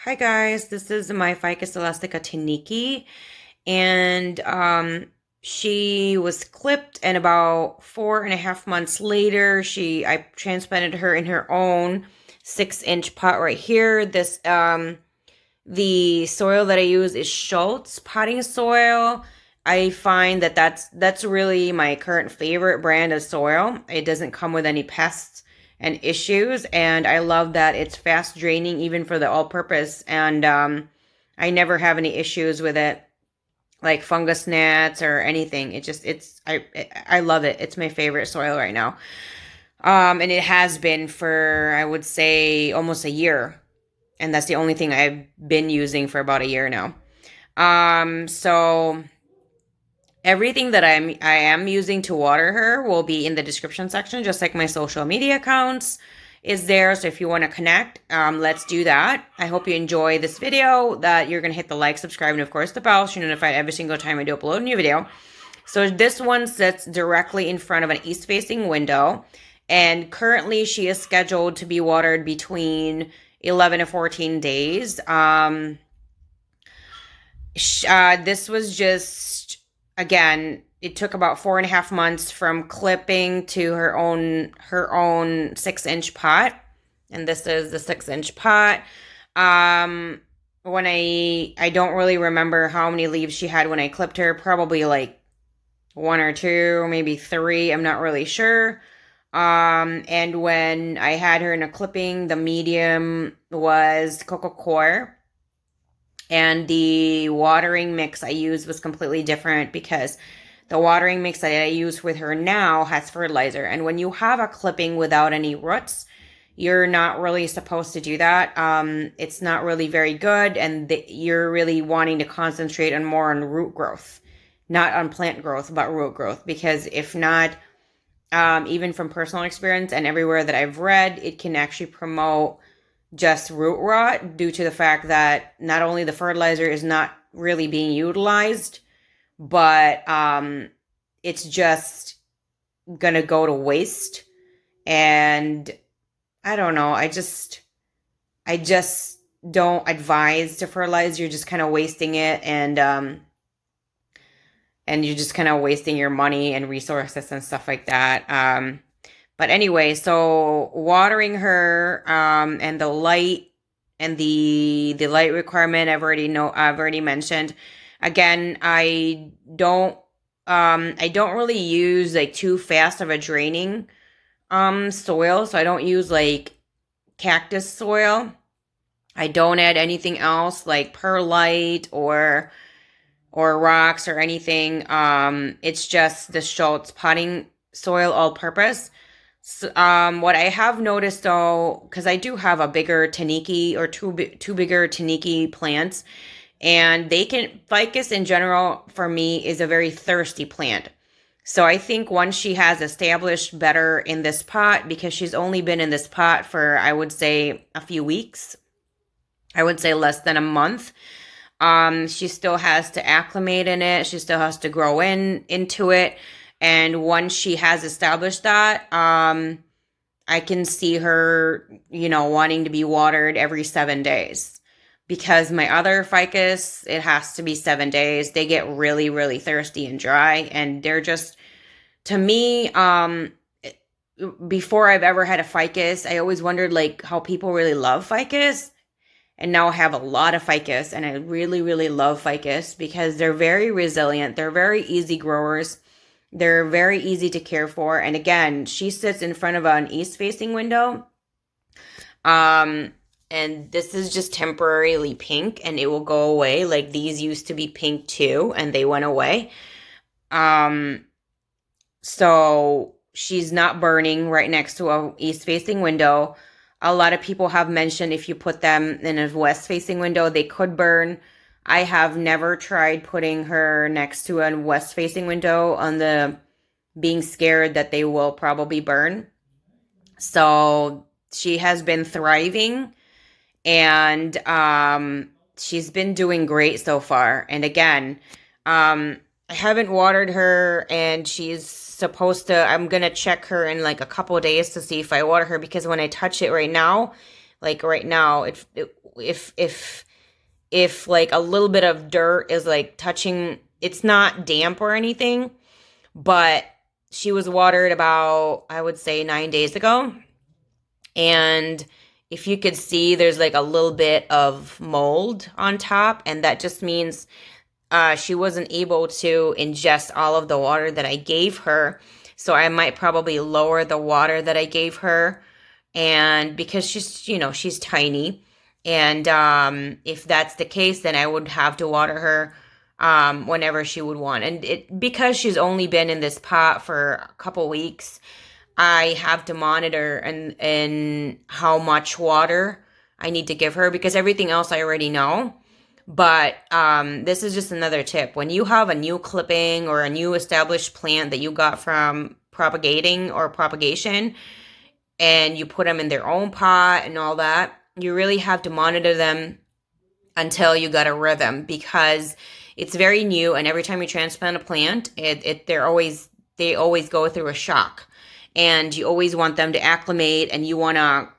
Hi guys, this is my Ficus Elastica Tineke, and she was clipped, and about 4.5 months later, I transplanted her in her own 6-inch pot right here. The soil that I use is Schultz potting soil. I find that that's really my current favorite brand of soil. It doesn't come with any pests and issues, and I love that it's fast draining even for the all-purpose, and I never have any issues with it, like fungus gnats or anything. I love it. It's my favorite soil right now. And it has been for, I would say, almost a year, and that's the only thing I've been using for about a year now. So everything that I am using to water her will be in the description section, just like my social media accounts is there. So if you want to connect, let's do that. I hope you enjoy this video, that you're going to hit the like, subscribe, and of course the bell so you're notified every single time I do upload a new video. So this one sits directly in front of an east-facing window, and currently she is scheduled to be watered between 11 to 14 days. This was just, again, it took about 4.5 months from clipping to her own 6-inch pot, and this is the 6-inch pot. When I don't really remember how many leaves she had when I clipped her, probably like one or two, maybe three. I'm not really sure. And when I had her in a clipping, the medium was Coco Core. And the watering mix I used was completely different, because the watering mix that I use with her now has fertilizer. And when you have a clipping without any roots, you're not really supposed to do that. It's not really very good, and you're really wanting to concentrate on more on root growth, not on plant growth, but root growth. Because if not, even from personal experience and everywhere that I've read, it can actually promote just root rot, due to the fact that not only the fertilizer is not really being utilized, but it's just gonna go to waste. And I don't know, I just don't advise to fertilize. You're just kind of wasting it, and you're just kind of wasting your money and resources and stuff like that. But anyway, so watering her, and the light, and the light requirement I've already mentioned. Again, I don't really use like too fast of a draining soil, so I don't use like cactus soil. I don't add anything else like perlite or rocks or anything. It's just the Schultz potting soil, all purpose. So, what I have noticed though, because I do have a bigger Tineke, or two bigger Tineke plants, and Ficus in general for me is a very thirsty plant. So I think once she has established better in this pot, because she's only been in this pot for, I would say, a few weeks, I would say less than a month. She still has to acclimate in it. She still has to grow into it. And once she has established that, I can see her, wanting to be watered every 7 days. Because my other ficus, it has to be 7 days. They get really, really thirsty and dry. And they're just, to me, before I've ever had a ficus, I always wondered like how people really love ficus. And now I have a lot of ficus, and I really, really love ficus because they're very resilient. They're very easy growers. They're very easy to care for. And again, she sits in front of an east-facing window. And this is just temporarily pink, and it will go away. Like these used to be pink too, and they went away. So she's not burning right next to a east-facing window. A lot of people have mentioned if you put them in a west-facing window, they could burn. I have never tried putting her next to a west-facing window, being scared that they will probably burn. So she has been thriving, and she's been doing great so far. And again, I haven't watered her, and I'm going to check her in like a couple of days to see if I water her, because when I touch it right now, Like right now, if like a little bit of dirt is like touching, it's not damp or anything, but she was watered about, I would say, 9 days ago. And if you could see, there's like a little bit of mold on top, and that just means she wasn't able to ingest all of the water that I gave her. So I might probably lower the water that I gave her. And because she's, she's tiny. And if that's the case, then I would have to water her whenever she would want. And because she's only been in this pot for a couple weeks, I have to monitor and how much water I need to give her, because everything else I already know. But this is just another tip. When you have a new clipping or a new established plant that you got from propagating or propagation, and you put them in their own pot and all that, you really have to monitor them until you got a rhythm, because it's very new, and every time you transplant a plant, they always go through a shock, and you always want them to acclimate, and you wanna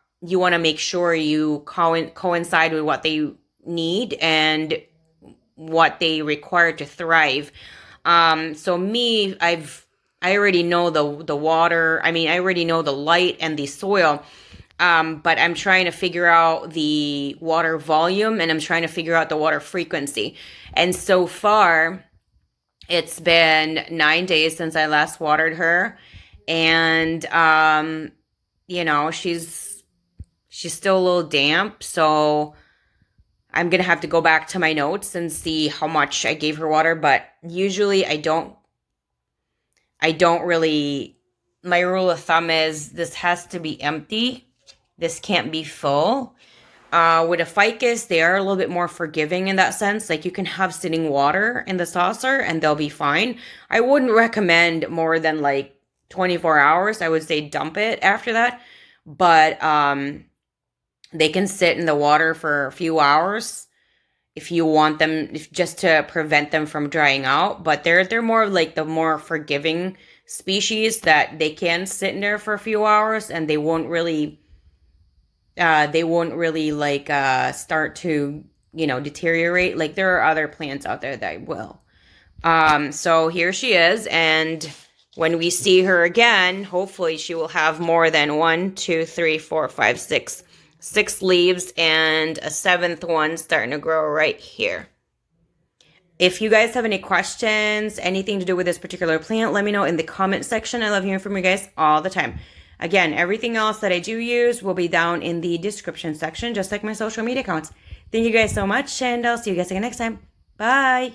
make sure you coincide with what they need and what they require to thrive. So me, I already know the water. I mean, I already know the light and the soil. But I'm trying to figure out the water volume, and I'm trying to figure out the water frequency. And so far, it's been 9 days since I last watered her. And, she's still a little damp. So I'm going to have to go back to my notes and see how much I gave her water. But usually I don't really, my rule of thumb is this has to be empty. This can't be full. With a ficus, they are a little bit more forgiving in that sense. Like, you can have sitting water in the saucer and they'll be fine. I wouldn't recommend more than like 24 hours. I would say dump it after that. But they can sit in the water for a few hours if you want them, just to prevent them from drying out. But they're more like the more forgiving species, that they can sit in there for a few hours and they won't really like start to deteriorate. Like, there are other plants out there that will. So here she is, and when we see her again, hopefully she will have more than 1, 2, 3, 4, 5, 6 leaves, and a 7th one starting to grow right here. If you guys have any questions, anything to do with this particular plant, let me know in the comment section. I love hearing from you guys all the time. Again, everything else that I do use will be down in the description section, just like my social media accounts. Thank you guys so much, and I'll see you guys again next time. Bye!